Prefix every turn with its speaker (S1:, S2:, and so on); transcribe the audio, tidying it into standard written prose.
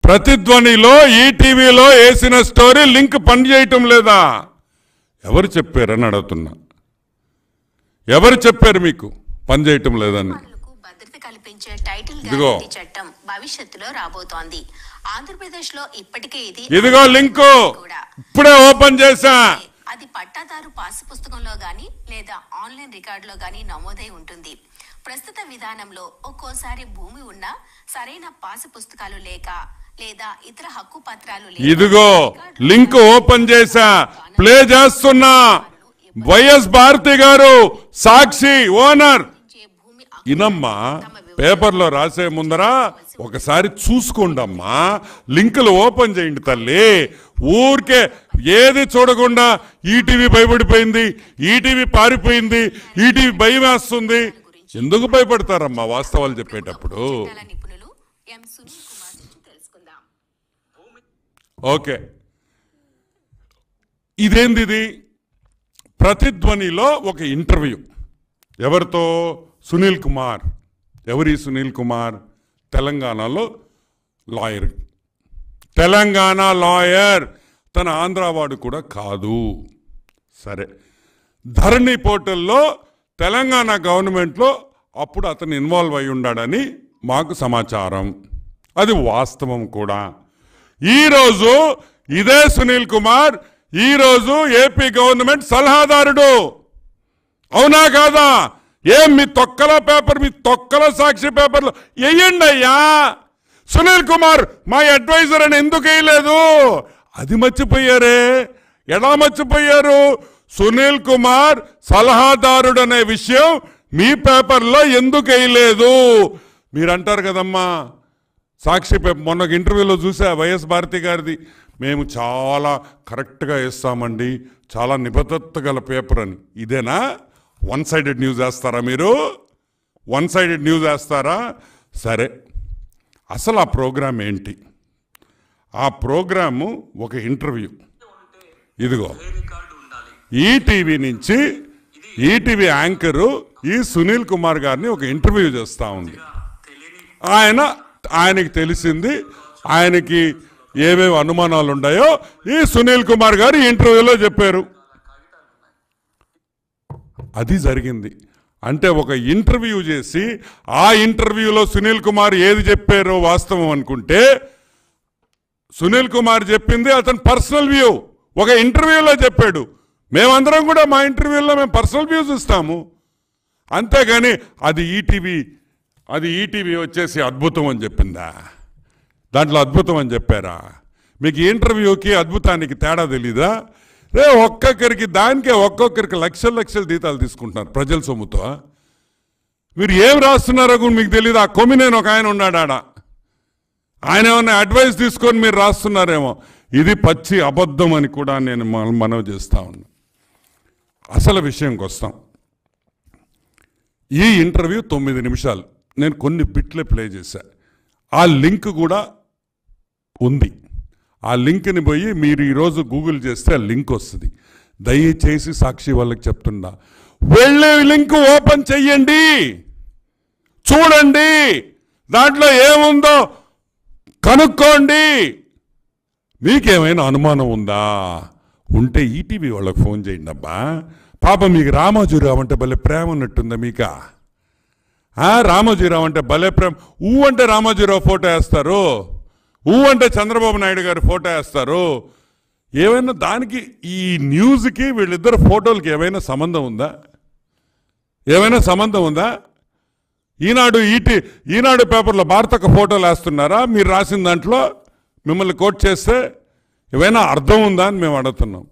S1: ప్రతిధ్వనిలో ఈటీవీలో వేసిన story link పనిచేయటం లేదా? ఎవరు చెప్పారని అడుగుతున్నా. ఎవరు చెప్పారు మీకు పనిచేయటం లేదని?
S2: భద్రత కల్పించే టైటిల్ గ్యారెంటీ చట్టం భవిష్యత్తులో రాబోతోంది. ఆంధ్రప్రదేశ్ లో ఇప్పటికే
S1: ఇదిగో లింకు ఇప్పుడే ఓపెన్ చేశా.
S2: అది పట్టాదారు పాసు పుస్తకంలో గాని లేదా ఆన్లైన్ రికార్డులో గాని నమోదై ఉంటుంది. ప్రస్తుత విధానంలో ఒక్కోసారి భూమి ఉన్నా సరైన పాసు పుస్తకాలు లేక లేదా ఇతర హక్కు పత్రాలు
S1: ఇదిగో లింక్ ఓపెన్ చేశా, ప్లే చేస్తున్నా. వైఎస్ భారతి గారు సాక్షి ఓనర్ ఇనమ్మా. పేపర్లో రాసే ముందరా ఒకసారి చూసుకోండమ్మా. లింకులు ఓపెన్ చేయండి తల్లి. ఊరికే ఏది చూడకుండా ఈటీవీ భయపడిపోయింది, ఈటీవీ పారిపోయింది, ఈటీవీ భయం వేస్తుంది. ఎందుకు భయపడతారమ్మా వాస్తవాలు చెప్పేటప్పుడు? ఓకే, ఇదేంది? ఇది ప్రతిధ్వనిలో ఒక ఇంటర్వ్యూ. ఎవరితో? సునీల్ కుమార్. ఎవరి సునీల్ కుమార్? తెలంగాణలో లాయర్. తెలంగాణ లాయర్. తన ఆంధ్రావాడు కూడా కాదు. సరే, ధరణి పోర్టల్లో తెలంగాణ గవర్నమెంట్లో అప్పుడు అతను ఇన్వాల్వ్ అయి ఉన్నాడని మాకు సమాచారం. అది వాస్తవం కూడా. ఈరోజు ఇదే సునీల్ కుమార్ ఈరోజు ఏపీ గవర్నమెంట్ సలహాదారుడు. అవునా కాదా? ఏం మీ తొక్కల పేపర్, మీ తొక్కల సాక్షి పేపర్లో వేయండి అయ్యా. సునీల్ కుమార్ మా అడ్వైజర్ అని ఎందుకు వేయలేదు? అది మర్చిపోయారే. ఎలా మర్చిపోయారు? సునీల్ కుమార్ సలహాదారుడు అనే విషయం మీ పేపర్లో ఎందుకు వేయలేదు? మీరు అంటారు కదమ్మా సాక్షి పేపర్. మొన్న ఇంటర్వ్యూలో చూసా వైఎస్ భారతి గారిది. మేము చాలా కరెక్ట్గా వేస్తామండి, చాలా నిబద్ధత గల పేపర్ అని. ఇదేనా? వన్ సైడెడ్ న్యూస్ వేస్తారా మీరు? వన్ సైడెడ్ న్యూస్ వేస్తారా? సరే, అసలు ఆ ప్రోగ్రామ్ ఏంటి? ఆ ప్రోగ్రాము ఒక ఇంటర్వ్యూ. ఇదిగో ఈటీవీ నుంచి ఈటీవీ యాంకరు ఈ సునీల్ కుమార్ గారిని ఒక ఇంటర్వ్యూ చేస్తూ ఉంది. ఆయనకి తెలిసింది, ఆయనకి ఏమేమి అనుమానాలు ఉన్నాయో ఈ సునీల్ కుమార్ గారు ఇంటర్వ్యూలో చెప్పారు. అది జరిగింది. అంటే ఒక ఇంటర్వ్యూ చేసి ఆ ఇంటర్వ్యూలో సునీల్ కుమార్ ఏది చెప్పారో వాస్తవం అనుకుంటే, సునీల్ కుమార్ చెప్పింది అతని పర్సనల్ వ్యూ ఒక ఇంటర్వ్యూలో చెప్పాడు. మేమందరం కూడా మా ఇంటర్వ్యూలో మేము పర్సనల్ వ్యూస్ ఇస్తాము. అంతేగాని అది ఈటీవీ వచ్చేసి అద్భుతం అని చెప్పిందా? దాంట్లో అద్భుతం అని చెప్పారా? మీకు ఇంటర్వ్యూకి అద్భుతానికి తేడా తెలీదా? ఒక్కొక్కరికి దానికే ఒక్కొక్కరికి లక్షల లక్షల జీతాలు తీసుకుంటున్నారు ప్రజల సొమ్ముతో. మీరు ఏం రాస్తున్నారో కూడా మీకు తెలీదు. ఆ కొమ్మినేని ఒక ఆయన ఉన్నాడు ఆడ, ఆయన ఏమన్నా అడ్వైస్ తీసుకొని మీరు రాస్తున్నారేమో. ఇది పచ్చి అబద్ధం అని కూడా నేను మనవి చేస్తా ఉన్నా. అసలు విషయంకి వస్తాం. ఈ ఇంటర్వ్యూ 9 నిమిషాలు. నేను కొన్ని బిట్లే ప్లే చేశా. ఆ లింక్ కూడా ఉంది. ఆ లింక్ని పోయి మీరు ఈరోజు గూగుల్ చేస్తే ఆ లింక్ వస్తుంది. దయచేసి సాక్షి వాళ్ళకి చెప్తున్నా, వెళ్ళే లింక్ ఓపెన్ చెయ్యండి, చూడండి, దాంట్లో ఏముందో కనుక్కోండి. మీకేమైనా అనుమానం ఉందా? ఉంటే ఈటీవీ వాళ్ళకి ఫోన్ చేయండి అబ్బా. పాప మీకు రామోజీరావు అంటే భలే ప్రేమ ఉన్నట్టుందా మీక? రామోజీరావు అంటే భలే ప్రేమ. అంటే రామోజీరావు ఫోటో వేస్తారు, అంటే చంద్రబాబు నాయుడు గారి ఫోటో వేస్తారు. ఏమైనా దానికి ఈ న్యూస్కి వీళ్ళిద్దరు ఫోటోలకి ఏమైనా సంబంధం ఉందా? ఏమైనా సంబంధం ఉందా? ఈనాడు పేపర్లో భారతక ఫోటోలు వేస్తున్నారా? మీరు రాసిన దాంట్లో మిమ్మల్ని కోట్ చేస్తే ఏమైనా అర్థం ఉందా అని మేము అడుగుతున్నాం.